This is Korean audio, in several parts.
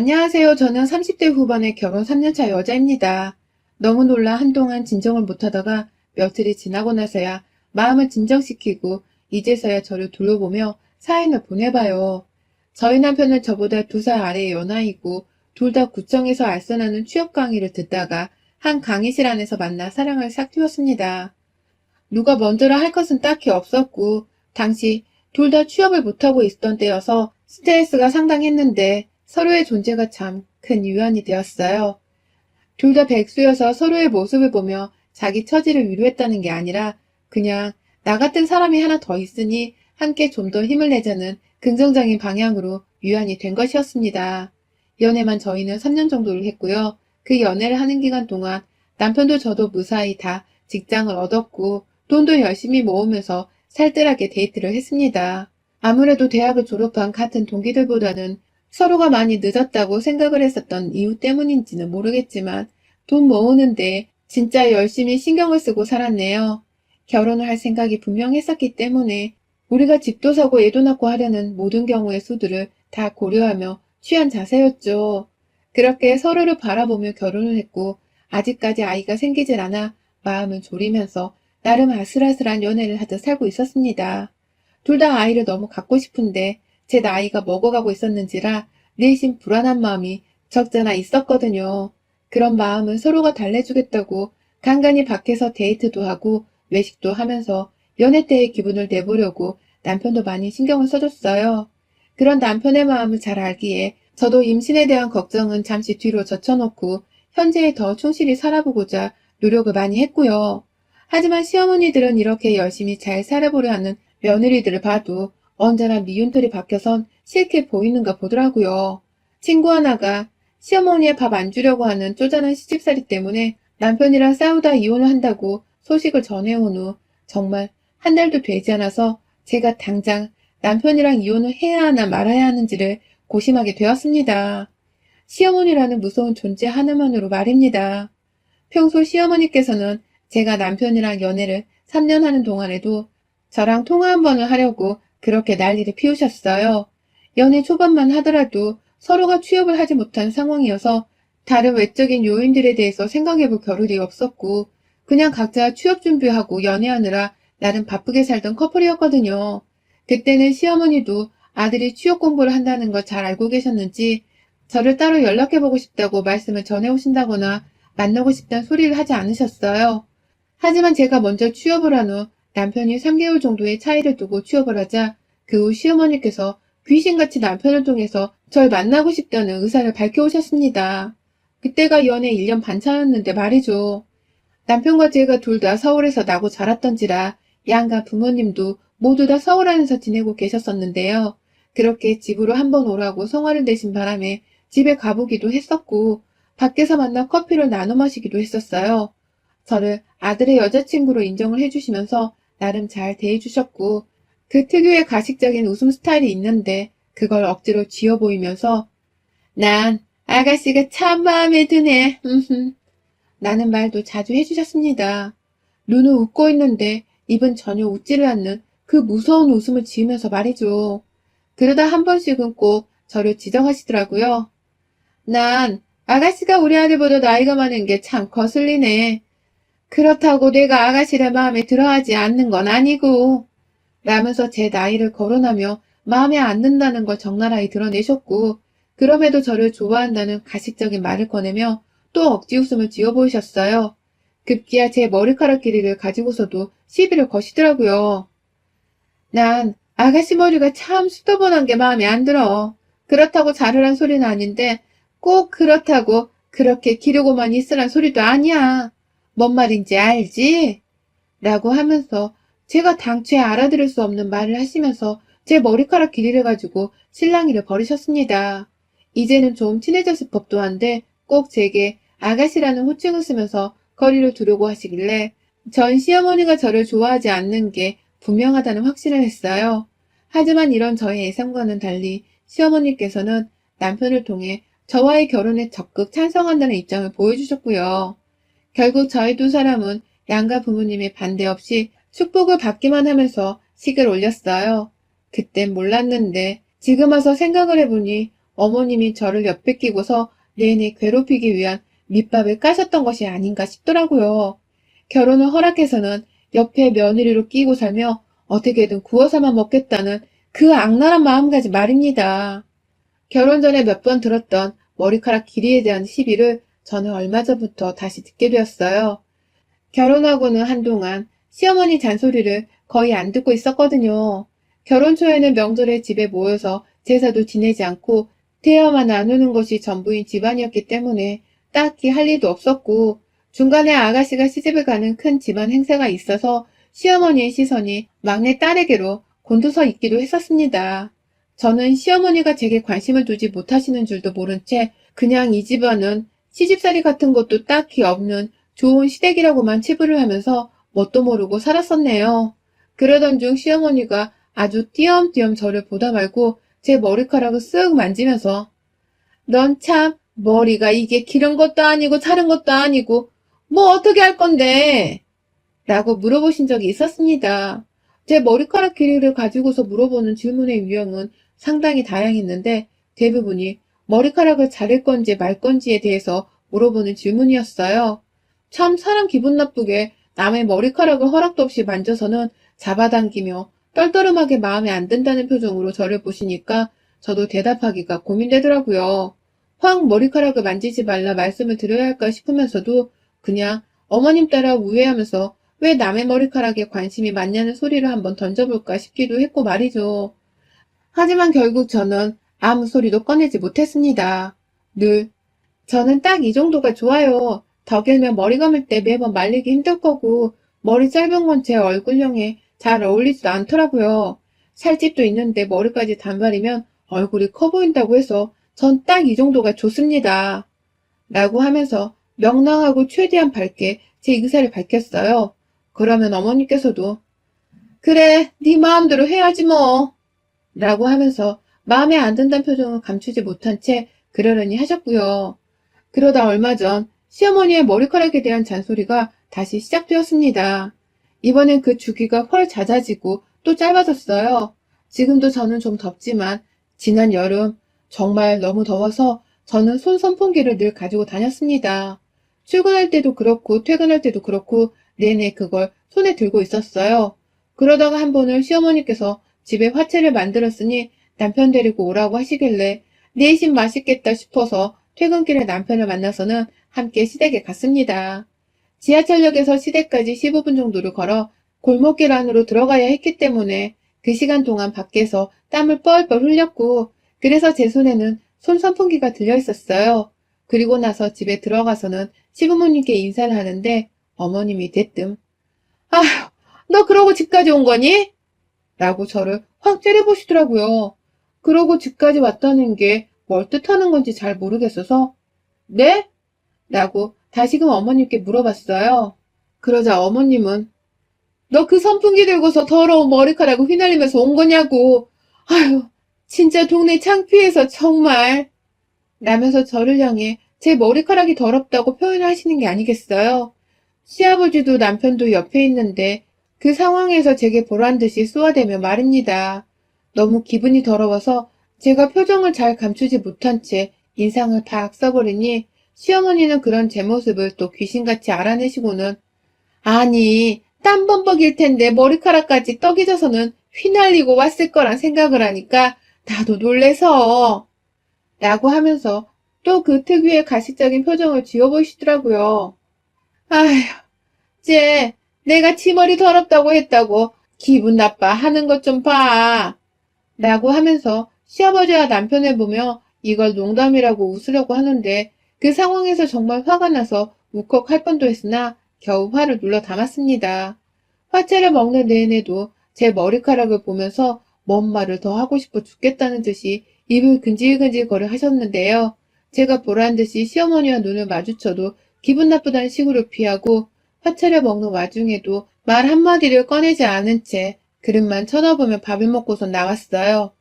안녕하세요. 저는 30대 후반의 결혼 3년차 여자입니다. 너무 놀라 한동안 진정을 못하다가 며칠이 지나고 나서야 마음을 진정시키고 이제서야 저를 둘러보며 사인을 보내봐요. 저희 남편은 저보다 2살 아래의 연하이고 둘 다 구청에서 알선하는 취업 강의를 듣다가 한 강의실 안에서 만나 사랑을 싹 틔웠습니다. 누가 먼저라 할 것은 딱히 없었고 당시 둘 다 취업을 못하고 있었던 때여서 스트레스가 상당했는데 서로의 존재가 참 큰 위안이 되었어요. 둘 다 백수여서 서로의 모습을 보며 자기 처지를 위로했다는 게 아니라 그냥 나 같은 사람이 하나 더 있으니 함께 좀 더 힘을 내자는 긍정적인 방향으로 위안이 된 것이었습니다. 연애만 저희는 3년 정도를 했고요. 그 연애를 하는 기간 동안 남편도 저도 무사히 다 직장을 얻었고 돈도 열심히 모으면서 살뜰하게 데이트를 했습니다. 아무래도 대학을 졸업한 같은 동기들보다는 서로가 많이 늦었다고 생각을 했었던 이유 때문인지는 모르겠지만 돈 모으는데 진짜 열심히 신경을 쓰고 살았네요. 결혼을 할 생각이 분명했었기 때문에 우리가 집도 사고 애도 낳고 하려는 모든 경우의 수들을 다 고려하며 취한 자세였죠. 그렇게 서로를 바라보며 결혼을 했고 아직까지 아이가 생기질 않아 마음을 졸이면서 나름 아슬아슬한 연애를 하듯 살고 있었습니다. 둘 다 아이를 너무 갖고 싶은데 제 나이가 먹어가고 있었는지라 내심 불안한 마음이 적잖아 있었거든요. 그런 마음은 서로가 달래주겠다고 간간히 밖에서 데이트도 하고 외식도 하면서 연애 때의 기분을 내보려고 남편도 많이 신경을 써줬어요. 그런 남편의 마음을 잘 알기에 저도 임신에 대한 걱정은 잠시 뒤로 젖혀놓고 현재에 더 충실히 살아보고자 노력을 많이 했고요. 하지만 시어머니들은 이렇게 열심히 잘 살아보려 하는 며느리들을 봐도 언제나 미운털이 박혀선 싫게 보이는가 보더라고요. 친구 하나가 시어머니의 밥 안 주려고 하는 쪼잔한 시집살이 때문에 남편이랑 싸우다 이혼을 한다고 소식을 전해온 후 정말 한 달도 되지 않아서 제가 당장 남편이랑 이혼을 해야 하나 말아야 하는지를 고심하게 되었습니다. 시어머니라는 무서운 존재 하나만으로 말입니다. 평소 시어머니께서는 제가 남편이랑 연애를 3년 하는 동안에도 저랑 통화 한 번을 하려고 그렇게 난리를 피우셨어요. 연애 초반만 하더라도 서로가 취업을 하지 못한 상황이어서 다른 외적인 요인들에 대해서 생각해볼 겨를이 없었고 그냥 각자 취업 준비하고 연애하느라 나름 바쁘게 살던 커플이었거든요. 그때는 시어머니도 아들이 취업 공부를 한다는 걸 잘 알고 계셨는지 저를 따로 연락해보고 싶다고 말씀을 전해오신다거나 만나고 싶다는 소리를 하지 않으셨어요. 하지만 제가 먼저 취업을 한 후 남편이 3개월 정도의 차이를 두고 취업을 하자 그 후 시어머니께서 귀신같이 남편을 통해서 절 만나고 싶다는 의사를 밝혀오셨습니다. 그때가 연애 1년 반 차였는데 말이죠. 남편과 제가 둘 다 서울에서 나고 자랐던지라 양가 부모님도 모두 다 서울 안에서 지내고 계셨었는데요. 그렇게 집으로 한번 오라고 성화를 내신 바람에 집에 가보기도 했었고 밖에서 만나 커피를 나눠 마시기도 했었어요. 저를 아들의 여자친구로 인정을 해주시면서 나름 잘 대해주셨고 그 특유의 가식적인 웃음 스타일이 있는데 그걸 억지로 쥐어 보이면서 난 아가씨가 참 마음에 드네. 라는 말도 자주 해주셨습니다. 눈은 웃고 있는데 입은 전혀 웃지를 않는 그 무서운 웃음을 지으면서 말이죠. 그러다 한 번씩은 꼭 저를 지적하시더라고요. 난 아가씨가 우리 아들보다 나이가 많은 게 참 거슬리네. 그렇다고 내가 아가씨를 마음에 들어하지 않는 건 아니고 라면서 제 나이를 거론하며 마음에 안 든다는 걸 적나라히 드러내셨고 그럼에도 저를 좋아한다는 가식적인 말을 꺼내며 또 억지 웃음을 지어 보이셨어요. 급기야 제 머리카락 길이를 가지고서도 시비를 거시더라고요. 난 아가씨 머리가 참 수더번한 게 마음에 안 들어. 그렇다고 자르란 소리는 아닌데 꼭 그렇다고 그렇게 기르고만 있으란 소리도 아니야. 뭔 말인지 알지? 라고 하면서 제가 당최 알아들을 수 없는 말을 하시면서 제 머리카락 길이를 가지고 실랑이를 벌이셨습니다. 이제는 좀 친해졌을 법도 한데 꼭 제게 아가씨라는 호칭을 쓰면서 거리를 두려고 하시길래 전 시어머니가 저를 좋아하지 않는 게 분명하다는 확신을 했어요. 하지만 이런 저의 예상과는 달리 시어머니께서는 남편을 통해 저와의 결혼에 적극 찬성한다는 입장을 보여주셨고요. 결국 저희 두 사람은 양가 부모님의 반대 없이 축복을 받기만 하면서 식을 올렸어요. 그땐 몰랐는데 지금 와서 생각을 해보니 어머님이 저를 옆에 끼고서 내내 괴롭히기 위한 밑밥을 까셨던 것이 아닌가 싶더라고요. 결혼을 허락해서는 옆에 며느리로 끼고 살며 어떻게든 구워서만 먹겠다는 그 악랄한 마음가짐 말입니다. 결혼 전에 몇 번 들었던 머리카락 길이에 대한 시비를 저는 얼마 전부터 다시 듣게 되었어요. 결혼하고는 한동안 시어머니 잔소리를 거의 안 듣고 있었거든요. 결혼 초에는 명절에 집에 모여서 제사도 지내지 않고 대화만 나누는 것이 전부인 집안이었기 때문에 딱히 할 일도 없었고, 중간에 아가씨가 시집을 가는 큰 집안 행사가 있어서 시어머니의 시선이 막내 딸에게로 곤두서 있기도 했었습니다. 저는 시어머니가 제게 관심을 두지 못하시는 줄도 모른 채 그냥 이 집안은 시집살이 같은 것도 딱히 없는 좋은 시댁이라고만 치부를 하면서 뭣도 모르고 살았었네요. 그러던 중 시어머니가 아주 띄엄띄엄 저를 보다 말고 제 머리카락을 쓱 만지면서 넌 참 머리가 이게 기른 것도 아니고 자른 것도 아니고 뭐 어떻게 할 건데? 라고 물어보신 적이 있었습니다. 제 머리카락 길이를 가지고서 물어보는 질문의 유형은 상당히 다양했는데 대부분이 머리카락을 자를 건지 말 건지에 대해서 물어보는 질문이었어요. 참 사람 기분 나쁘게 남의 머리카락을 허락도 없이 만져서는 잡아당기며 떨떠름하게 마음에 안 든다는 표정으로 저를 보시니까 저도 대답하기가 고민되더라고요. 확 머리카락을 만지지 말라 말씀을 드려야 할까 싶으면서도 그냥 어머님 따라 우회하면서 왜 남의 머리카락에 관심이 많냐는 소리를 한번 던져볼까 싶기도 했고 말이죠. 하지만 결국 저는 아무 소리도 꺼내지 못했습니다. 늘 저는 딱 이 정도가 좋아요. 더 길면 머리 감을 때 매번 말리기 힘들 거고 머리 짧은 건 제 얼굴형에 잘 어울리지도 않더라고요. 살집도 있는데 머리까지 단발이면 얼굴이 커 보인다고 해서 전 딱 이 정도가 좋습니다. 라고 하면서 명랑하고 최대한 밝게 제 의사를 밝혔어요. 그러면 어머니께서도 그래, 네 마음대로 해야지 뭐. 라고 하면서 마음에 안 든다는 표정을 감추지 못한 채 그러려니 하셨고요. 그러다 얼마 전 시어머니의 머리카락에 대한 잔소리가 다시 시작되었습니다. 이번엔 그 주기가 훨 잦아지고 또 짧아졌어요. 지금도 저는 좀 덥지만 지난 여름 정말 너무 더워서 저는 손 선풍기를 늘 가지고 다녔습니다. 출근할 때도 그렇고 퇴근할 때도 그렇고 내내 그걸 손에 들고 있었어요. 그러다가 한 번은 시어머니께서 집에 화채를 만들었으니 남편 데리고 오라고 하시길래 내심 맛있겠다 싶어서 퇴근길에 남편을 만나서는 함께 시댁에 갔습니다. 지하철역에서 시댁까지 15분 정도를 걸어 골목길 안으로 들어가야 했기 때문에 그 시간 동안 밖에서 땀을 뻘뻘 흘렸고 그래서 제 손에는 손선풍기가 들려 있었어요. 그리고 나서 집에 들어가서는 시부모님께 인사를 하는데 어머님이 대뜸 아휴, 너 그러고 집까지 온 거니? 라고 저를 확 째려보시더라고요. 그러고 집까지 왔다는 게 뭘 뜻하는 건지 잘 모르겠어서 네? 라고 다시금 어머님께 물어봤어요. 그러자 어머님은 너 그 선풍기 들고서 더러운 머리카락을 휘날리면서 온 거냐고. 아유, 진짜 동네 창피해서 정말. 라면서 저를 향해 제 머리카락이 더럽다고 표현을 하시는 게 아니겠어요. 시아버지도 남편도 옆에 있는데 그 상황에서 제게 보란 듯이 쏘아대며 말입니다. 너무 기분이 더러워서 제가 표정을 잘 감추지 못한 채 인상을 팍 써버리니 시어머니는 그런 제 모습을 또 귀신같이 알아내시고는 아니 땀범벅일 텐데 머리카락까지 떡이 져서는 휘날리고 왔을 거란 생각을 하니까 나도 놀래서 라고 하면서 또 그 특유의 가식적인 표정을 지어보시더라고요. 아휴, 쟤 내가 치머리 더럽다고 했다고 기분 나빠 하는 것 좀 봐. 라고 하면서 시아버지와 남편을 보며 이걸 농담이라고 웃으려고 하는데 그 상황에서 정말 화가 나서 울컥할 뻔도 했으나 겨우 화를 눌러 담았습니다. 화채를 먹는 내내도 제 머리카락을 보면서 뭔 말을 더 하고 싶어 죽겠다는 듯이 입을 근질근질 거려 하셨는데요. 제가 보란 듯이 시어머니와 눈을 마주쳐도 기분 나쁘다는 식으로 피하고 화채를 먹는 와중에도 말 한마디를 꺼내지 않은 채 그릇만 쳐다보며 밥을 먹고서 나왔어요.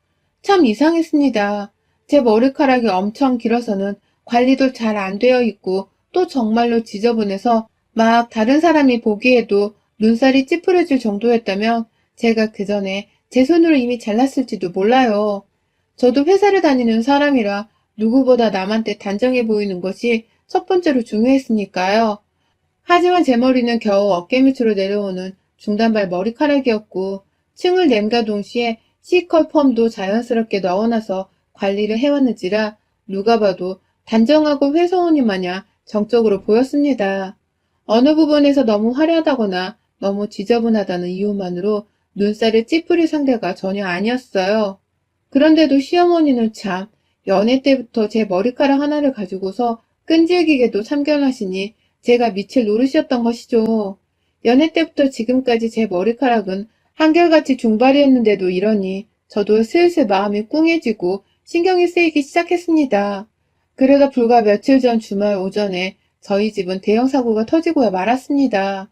참 이상했습니다. 제 머리카락이 엄청 길어서는 관리도 잘 안 되어 있고 또 정말로 지저분해서 막 다른 사람이 보기에도 눈살이 찌푸려질 정도였다면 제가 그 전에 제 손으로 이미 잘랐을지도 몰라요. 저도 회사를 다니는 사람이라 누구보다 남한테 단정해 보이는 것이 첫 번째로 중요했으니까요. 하지만 제 머리는 겨우 어깨 밑으로 내려오는 중단발 머리카락이었고 층을 냄과 동시에 C컬 펌도 자연스럽게 넣어놔서 관리를 해왔는지라 누가 봐도 단정하고 회사원이 마냥 정적으로 보였습니다. 어느 부분에서 너무 화려하다거나 너무 지저분하다는 이유만으로 눈살을 찌푸릴 상대가 전혀 아니었어요. 그런데도 시어머니는 참 연애 때부터 제 머리카락 하나를 가지고서 끈질기게도 참견하시니 제가 미칠 노릇이었던 것이죠. 연애 때부터 지금까지 제 머리카락은 한결같이 중발이었는데도 이러니 저도 슬슬 마음이 꿍해지고 신경이 쓰이기 시작했습니다. 그러다 불과 며칠 전 주말 오전에 저희 집은 대형 사고가 터지고야 말았습니다.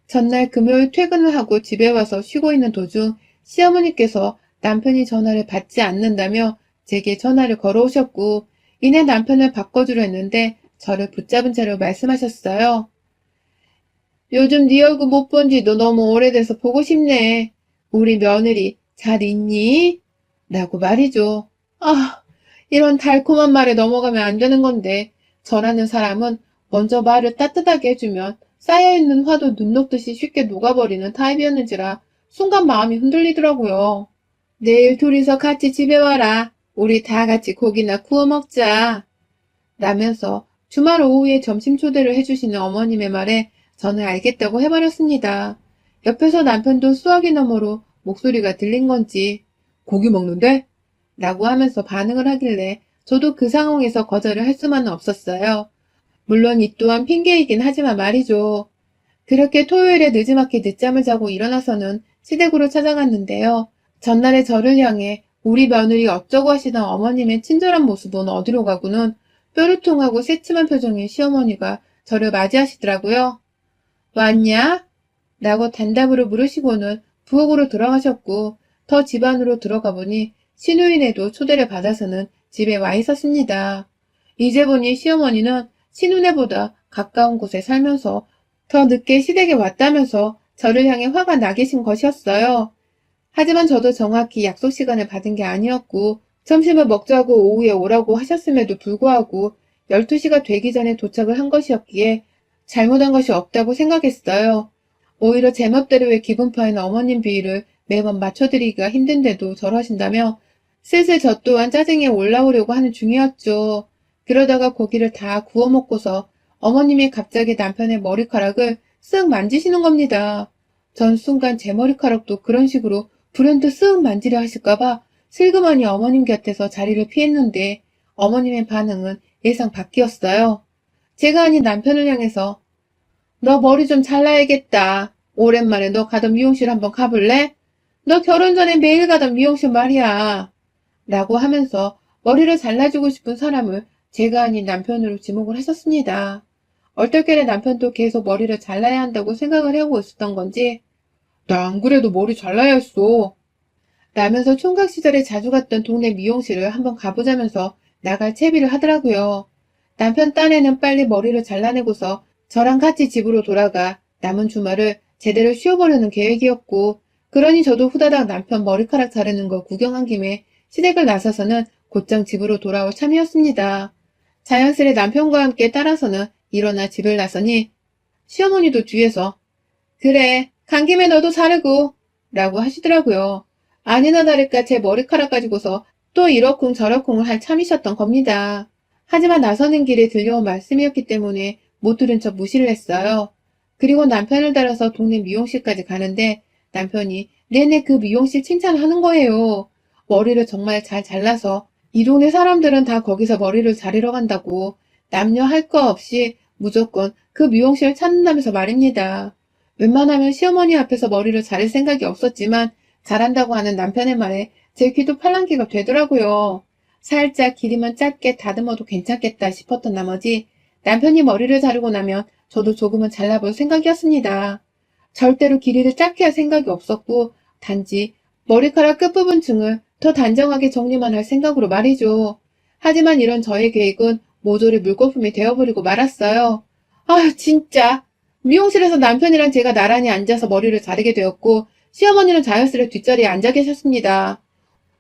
전날 금요일 퇴근을 하고 집에 와서 쉬고 있는 도중 시어머니께서 남편이 전화를 받지 않는다며 제게 전화를 걸어오셨고 이내 남편을 바꿔주려 했는데 저를 붙잡은 채로 말씀하셨어요. 요즘 네 얼굴 못 본 지도 너무 오래돼서 보고 싶네. 우리 며느리 잘 있니? 라고 말이죠. 아, 이런 달콤한 말에 넘어가면 안 되는 건데 저라는 사람은 먼저 말을 따뜻하게 해주면 쌓여있는 화도 눈 녹듯이 쉽게 녹아버리는 타입이었는지라 순간 마음이 흔들리더라고요. 내일 둘이서 같이 집에 와라. 우리 다 같이 고기나 구워 먹자. 라면서 주말 오후에 점심 초대를 해주시는 어머님의 말에 저는 알겠다고 해버렸습니다. 옆에서 남편도 수화기 너머로 목소리가 들린 건지 고기 먹는데? 라고 하면서 반응을 하길래 저도 그 상황에서 거절을 할 수만은 없었어요. 물론 이 또한 핑계이긴 하지만 말이죠. 그렇게 토요일에 늦지막히 늦잠을 자고 일어나서는 시댁으로 찾아갔는데요. 전날에 저를 향해 우리 며느리 어쩌고 하시던 어머님의 친절한 모습은 어디로 가고는 뾰루통하고 새침한 표정의 시어머니가 저를 맞이하시더라고요. 왔냐? 라고 단답으로 물으시고는 부엌으로 들어가셨고 더 집 안으로 들어가 보니 시누이네도 초대를 받아서는 집에 와 있었습니다. 이제 보니 시어머니는 시누네보다 가까운 곳에 살면서 더 늦게 시댁에 왔다면서 저를 향해 화가 나 계신 것이었어요. 하지만 저도 정확히 약속 시간을 받은 게 아니었고 점심을 먹자고 오후에 오라고 하셨음에도 불구하고 12시가 되기 전에 도착을 한 것이었기에 잘못한 것이 없다고 생각했어요. 오히려 제멋대로의 기분파인 어머님 비위를 매번 맞춰드리기가 힘든데도 저러신다며 슬슬 저 또한 짜증이 올라오려고 하는 중이었죠. 그러다가 고기를 다 구워 먹고서 어머님이 갑자기 남편의 머리카락을 쓱 만지시는 겁니다. 전 순간 제 머리카락도 그런 식으로 불현듯 쓱 만지려 하실까봐 슬그머니 어머님 곁에서 자리를 피했는데 어머님의 반응은 예상 밖이었어요. 제가 아닌 남편을 향해서 너 머리 좀 잘라야겠다. 오랜만에 너 가던 미용실 한번 가볼래? 너 결혼 전에 매일 가던 미용실 말이야. 라고 하면서 머리를 잘라주고 싶은 사람을 제가 아닌 남편으로 지목을 하셨습니다. 얼떨결에 남편도 계속 머리를 잘라야 한다고 생각을 해오고 있었던 건지 나 안 그래도 머리 잘라야 했어. 라면서 총각 시절에 자주 갔던 동네 미용실을 한번 가보자면서 나갈 채비를 하더라고요. 남편 딴에는 빨리 머리를 잘라내고서 저랑 같이 집으로 돌아가 남은 주말을 제대로 쉬어보려는 계획이었고 그러니 저도 후다닥 남편 머리카락 자르는 거 구경한 김에 시댁을 나서서는 곧장 집으로 돌아올 참이었습니다. 자연스레 남편과 함께 따라서는 일어나 집을 나서니 시어머니도 뒤에서 그래 간 김에 너도 자르고 라고 하시더라고요. 아니나 다를까 제 머리카락 가지고서 또 이러쿵 저러쿵을 할 참이셨던 겁니다. 하지만 나서는 길에 들려온 말씀이었기 때문에 못 들은 척 무시를 했어요. 그리고 남편을 따라서 동네 미용실까지 가는데 남편이 내내 그 미용실 칭찬하는 거예요. 머리를 정말 잘 잘라서 이 동네 사람들은 다 거기서 머리를 자르러 간다고 남녀 할 거 없이 무조건 그 미용실을 찾는다면서 말입니다. 웬만하면 시어머니 앞에서 머리를 자를 생각이 없었지만 잘한다고 하는 남편의 말에 제 귀도 팔랑귀가 되더라고요. 살짝 길이만 짧게 다듬어도 괜찮겠다 싶었던 나머지 남편이 머리를 자르고 나면 저도 조금은 잘라볼 생각이었습니다. 절대로 길이를 짧게 할 생각이 없었고 단지 머리카락 끝부분층을 더 단정하게 정리만 할 생각으로 말이죠. 하지만 이런 저의 계획은 모조리 물거품이 되어버리고 말았어요. 아휴 진짜. 미용실에서 남편이랑 제가 나란히 앉아서 머리를 자르게 되었고 시어머니는 자연스레 뒷자리에 앉아 계셨습니다.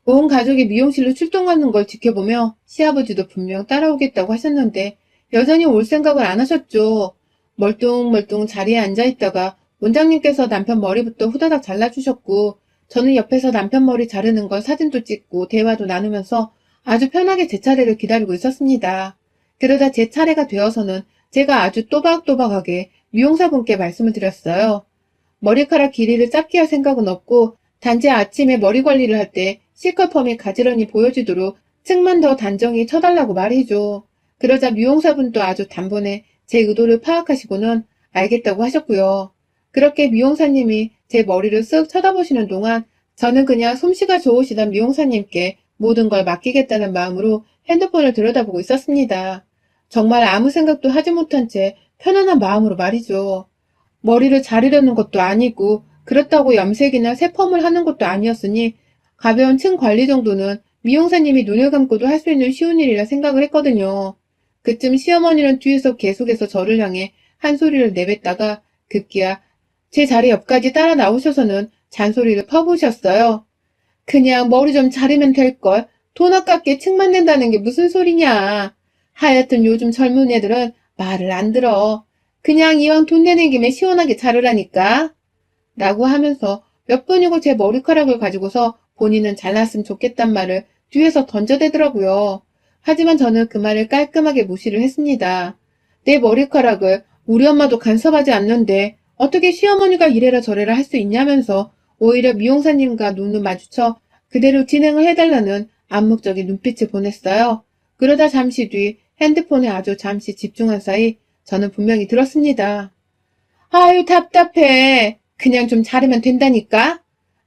온 가족이 미용실로 출동하는 걸 지켜보며 시아버지도 분명 따라오겠다고 하셨는데 여전히 올 생각을 안 하셨죠. 멀뚱멀뚱 자리에 앉아있다가 원장님께서 남편 머리부터 후다닥 잘라주셨고 저는 옆에서 남편 머리 자르는 걸 사진도 찍고 대화도 나누면서 아주 편하게 제 차례를 기다리고 있었습니다. 그러다 제 차례가 되어서는 제가 아주 또박또박하게 미용사분께 말씀을 드렸어요. 머리카락 길이를 짧게 할 생각은 없고 단지 아침에 머리 관리를 할 때 C컬펌이 가지런히 보여지도록 층만 더 단정히 쳐달라고 말이죠. 그러자 미용사분도 아주 단번에 제 의도를 파악하시고는 알겠다고 하셨고요. 그렇게 미용사님이 제 머리를 쓱 쳐다보시는 동안 저는 그냥 솜씨가 좋으시던 미용사님께 모든 걸 맡기겠다는 마음으로 핸드폰을 들여다보고 있었습니다. 정말 아무 생각도 하지 못한 채 편안한 마음으로 말이죠. 머리를 자르려는 것도 아니고 그렇다고 염색이나 새펌을 하는 것도 아니었으니 가벼운 층 관리 정도는 미용사님이 눈을 감고도 할 수 있는 쉬운 일이라 생각을 했거든요. 그쯤 시어머니는 뒤에서 계속해서 저를 향해 한 소리를 내뱉다가 급기야 제 자리 옆까지 따라 나오셔서는 잔소리를 퍼부으셨어요. 그냥 머리 좀 자르면 될걸. 돈 아깝게 층만 낸다는 게 무슨 소리냐. 하여튼 요즘 젊은 애들은 말을 안 들어. 그냥 이왕 돈 내는 김에 시원하게 자르라니까. 라고 하면서 몇 분이고 제 머리카락을 가지고서 본인은 잘났으면 좋겠단 말을 뒤에서 던져대더라고요. 하지만 저는 그 말을 깔끔하게 무시를 했습니다. 내 머리카락을 우리 엄마도 간섭하지 않는데 어떻게 시어머니가 이래라 저래라 할 수 있냐면서 오히려 미용사님과 눈을 마주쳐 그대로 진행을 해달라는 암묵적인 눈빛을 보냈어요. 그러다 잠시 뒤 핸드폰에 아주 잠시 집중한 사이 저는 분명히 들었습니다. 아유 답답해. 그냥 좀 자르면 된다니까?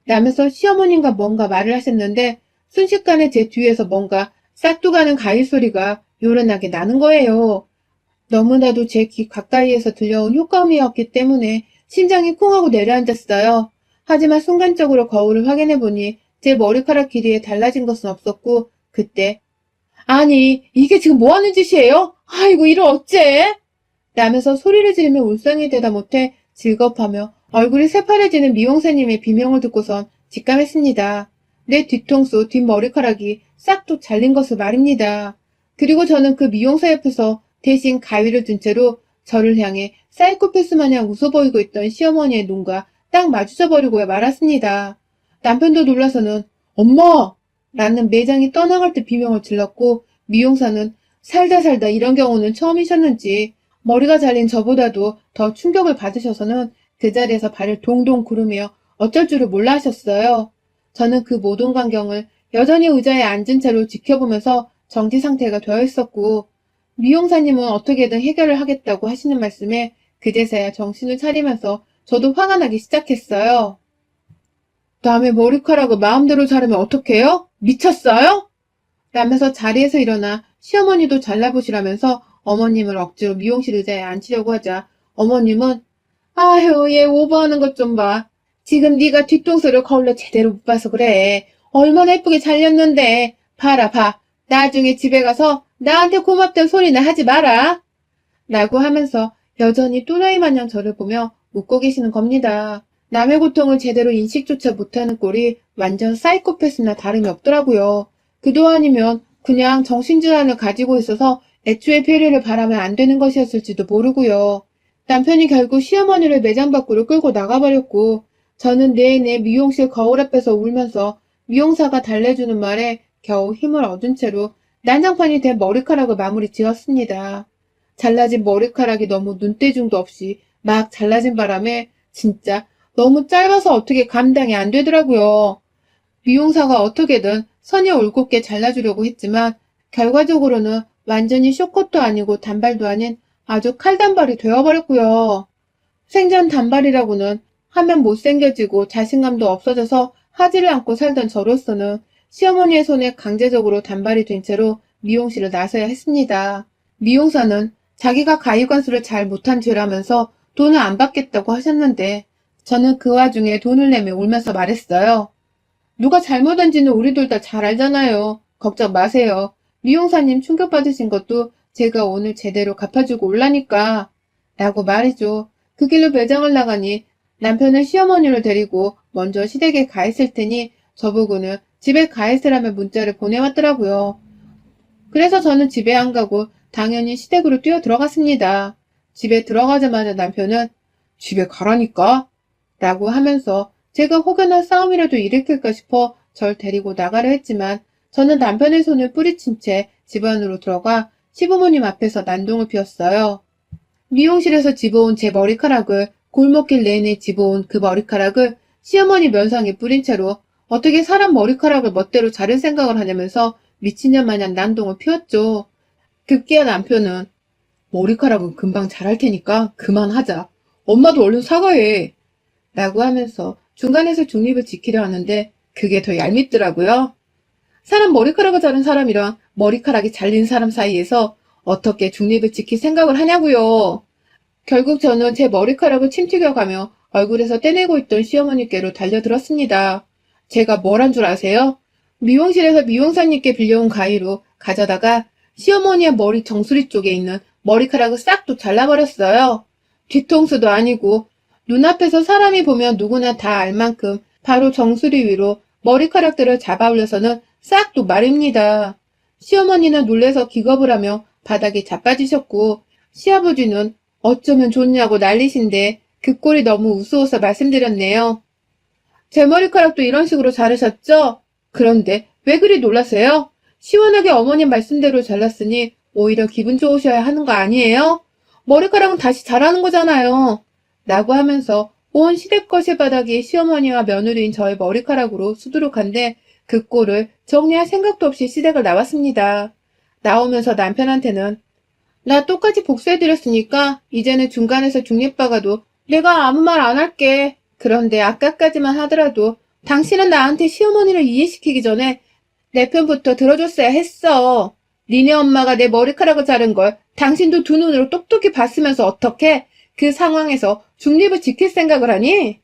라면서 시어머님과 뭔가 말을 하셨는데 순식간에 제 뒤에서 뭔가 싹둑하는 가위 소리가 요란하게 나는 거예요. 너무나도 제 귀 가까이에서 들려온 효과음이었기 때문에 심장이 쿵 하고 내려앉았어요. 하지만 순간적으로 거울을 확인해보니 제 머리카락 길이에 달라진 것은 없었고 그때 아니 이게 지금 뭐하는 짓이에요? 아이고 이를 어째? 라면서 소리를 지르며 울상이 되다 못해 즐겁하며 얼굴이 새파래지는 미용사님의 비명을 듣고선 직감했습니다. 내 뒤통수 뒷머리카락이 싹둑 잘린 것을 말입니다. 그리고 저는 그 미용사 옆에서 대신 가위를 든 채로 저를 향해 사이코패스 마냥 웃어 보이고 있던 시어머니의 눈과 딱 마주쳐 버리고 말았습니다. 남편도 놀라서는 엄마! 라는 매장이 떠나갈 때 비명을 질렀고 미용사는 살다 이런 경우는 처음이셨는지 머리가 잘린 저보다도 더 충격을 받으셔서는 그 자리에서 발을 동동 구르며 어쩔 줄을 몰라 하셨어요. 저는 그 모든 광경을 여전히 의자에 앉은 채로 지켜보면서 정지 상태가 되어 있었고 미용사님은 어떻게든 해결을 하겠다고 하시는 말씀에 그제서야 정신을 차리면서 저도 화가 나기 시작했어요. 남의 머리카락을 마음대로 자르면 어떡해요? 미쳤어요? 라면서 자리에서 일어나 시어머니도 잘라보시라면서 어머님을 억지로 미용실 의자에 앉히려고 하자 어머님은 아휴 얘 오버하는 것 좀 봐. 지금 네가 뒤통수를 거울로 제대로 못 봐서 그래. 얼마나 예쁘게 잘렸는데. 봐라 봐. 나중에 집에 가서 나한테 고맙다는 소리나 하지 마라. 라고 하면서 여전히 또라이 마냥 저를 보며 웃고 계시는 겁니다. 남의 고통을 제대로 인식조차 못하는 꼴이 완전 사이코패스나 다름이 없더라고요. 그도 아니면 그냥 정신질환을 가지고 있어서 애초에 배려를 바라면 안 되는 것이었을지도 모르고요. 남편이 결국 시어머니를 매장 밖으로 끌고 나가버렸고 저는 내내 미용실 거울 앞에서 울면서 미용사가 달래주는 말에 겨우 힘을 얻은 채로 난장판이 된 머리카락을 마무리 지었습니다. 잘라진 머리카락이 너무 눈대중도 없이 막 잘라진 바람에 진짜 너무 짧아서 어떻게 감당이 안 되더라고요. 미용사가 어떻게든 선이 올곧게 잘라주려고 했지만 결과적으로는 완전히 쇼컷도 아니고 단발도 아닌 아주 칼단발이 되어버렸고요. 생전 단발이라고는 하면 못생겨지고 자신감도 없어져서 하지를 않고 살던 저로서는 시어머니의 손에 강제적으로 단발이 된 채로 미용실을 나서야 했습니다. 미용사는 자기가 가위관수를 잘 못한 죄라면서 돈을 안 받겠다고 하셨는데 저는 그 와중에 돈을 내며 울면서 말했어요. 누가 잘못한지는 우리 둘 다 잘 알잖아요. 걱정 마세요. 미용사님 충격받으신 것도 제가 오늘 제대로 갚아주고 올라니까 라고 말이죠. 그 길로 매장을 나가니 남편은 시어머니를 데리고 먼저 시댁에 가 있을 테니 저보고는 집에 가 있으라며 문자를 보내왔더라고요. 그래서 저는 집에 안 가고 당연히 시댁으로 뛰어 들어갔습니다. 집에 들어가자마자 남편은 집에 가라니까 라고 하면서 제가 혹여나 싸움이라도 일으킬까 싶어 절 데리고 나가려 했지만 저는 남편의 손을 뿌리친 채 집 안으로 들어가 시부모님 앞에서 난동을 피웠어요. 미용실에서 집어온 제 머리카락을 골목길 내내 집어온 그 머리카락을 시어머니 면상에 뿌린 채로 어떻게 사람 머리카락을 멋대로 자를 생각을 하냐면서 미친년 마냥 난동을 피웠죠. 급기야 남편은 머리카락은 금방 자랄 테니까 그만하자. 엄마도 얼른 사과해. 라고 하면서 중간에서 중립을 지키려 하는데 그게 더 얄밉더라고요. 사람 머리카락을 자른 사람이랑 머리카락이 잘린 사람 사이에서 어떻게 중립을 지킬 생각을 하냐고요. 결국 저는 제 머리카락을 침튀겨가며 얼굴에서 떼내고 있던 시어머니께로 달려들었습니다. 제가 뭘 한 줄 아세요? 미용실에서 미용사님께 빌려온 가위로 가져다가 시어머니의 머리 정수리 쪽에 있는 머리카락을 싹 또 잘라버렸어요. 뒤통수도 아니고 눈앞에서 사람이 보면 누구나 다 알 만큼 바로 정수리 위로 머리카락들을 잡아 올려서는 싹 또 말입니다. 시어머니는 놀래서 기겁을 하며 바닥에 자빠지셨고 시아버지는 어쩌면 좋냐고 난리신데 그 꼴이 너무 우스워서 말씀드렸네요. 제 머리카락도 이런 식으로 자르셨죠? 그런데 왜 그리 놀라세요? 시원하게 어머님 말씀대로 잘랐으니 오히려 기분 좋으셔야 하는 거 아니에요? 머리카락은 다시 자라는 거잖아요. 라고 하면서 온 시댁거실 바닥이 시어머니와 며느리인 저의 머리카락으로 수두룩한데 그 꼴을 정리할 생각도 없이 시댁을 나왔습니다. 나오면서 남편한테는 나 똑같이 복수해드렸으니까 이제는 중간에서 중립박아도 내가 아무 말 안 할게. 그런데 아까까지만 하더라도 당신은 나한테 시어머니를 이해시키기 전에 내 편부터 들어줬어야 했어. 니네 엄마가 내 머리카락을 자른 걸 당신도 두 눈으로 똑똑히 봤으면서 어떻게 그 상황에서 중립을 지킬 생각을 하니?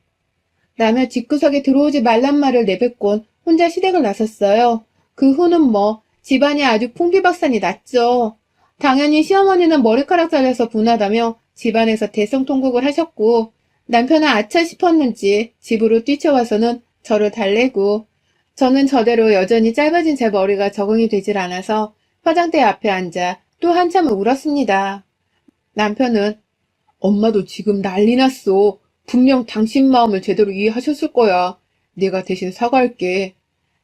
라며 집구석에 들어오지 말란 말을 내뱉곤 혼자 시댁을 나섰어요. 그 후는 뭐 집안이 아주 풍비박산이 났죠. 당연히 시어머니는 머리카락 잘려서 분하다며 집안에서 대성통곡을 하셨고 남편은 아차 싶었는지 집으로 뛰쳐와서는 저를 달래고 저는 저대로 여전히 짧아진 제 머리가 적응이 되질 않아서 화장대 앞에 앉아 또 한참을 울었습니다. 남편은 엄마도 지금 난리 났어. 분명 당신 마음을 제대로 이해하셨을 거야. 내가 대신 사과할게.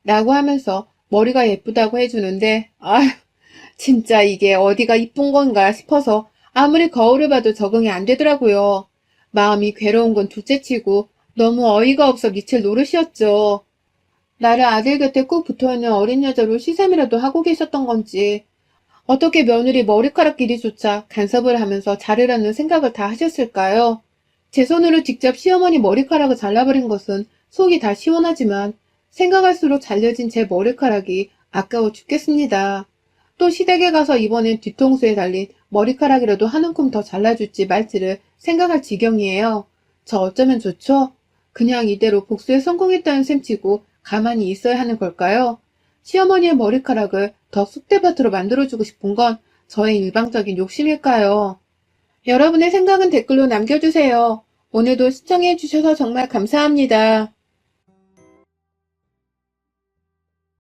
라고 하면서 머리가 예쁘다고 해주는데 아휴 진짜 이게 어디가 이쁜 건가 싶어서 아무리 거울을 봐도 적응이 안 되더라고요. 마음이 괴로운 건 둘째치고 너무 어이가 없어 미칠 노릇이었죠. 나를 아들 곁에 꼭 붙어있는 어린 여자로 시샘이라도 하고 계셨던 건지 어떻게 며느리 머리카락 길이조차 간섭을 하면서 자르라는 생각을 다 하셨을까요? 제 손으로 직접 시어머니 머리카락을 잘라버린 것은 속이 다 시원하지만 생각할수록 잘려진 제 머리카락이 아까워 죽겠습니다. 또 시댁에 가서 이번엔 뒤통수에 달린 머리카락이라도 한 움큼 더 잘라줄지 말지를 생각할 지경이에요. 저 어쩌면 좋죠? 그냥 이대로 복수에 성공했다는 셈치고 가만히 있어야 하는 걸까요? 시어머니의 머리카락을 더 쑥대밭으로 만들어주고 싶은 건 저의 일방적인 욕심일까요? 여러분의 생각은 댓글로 남겨주세요. 오늘도 시청해주셔서 정말 감사합니다.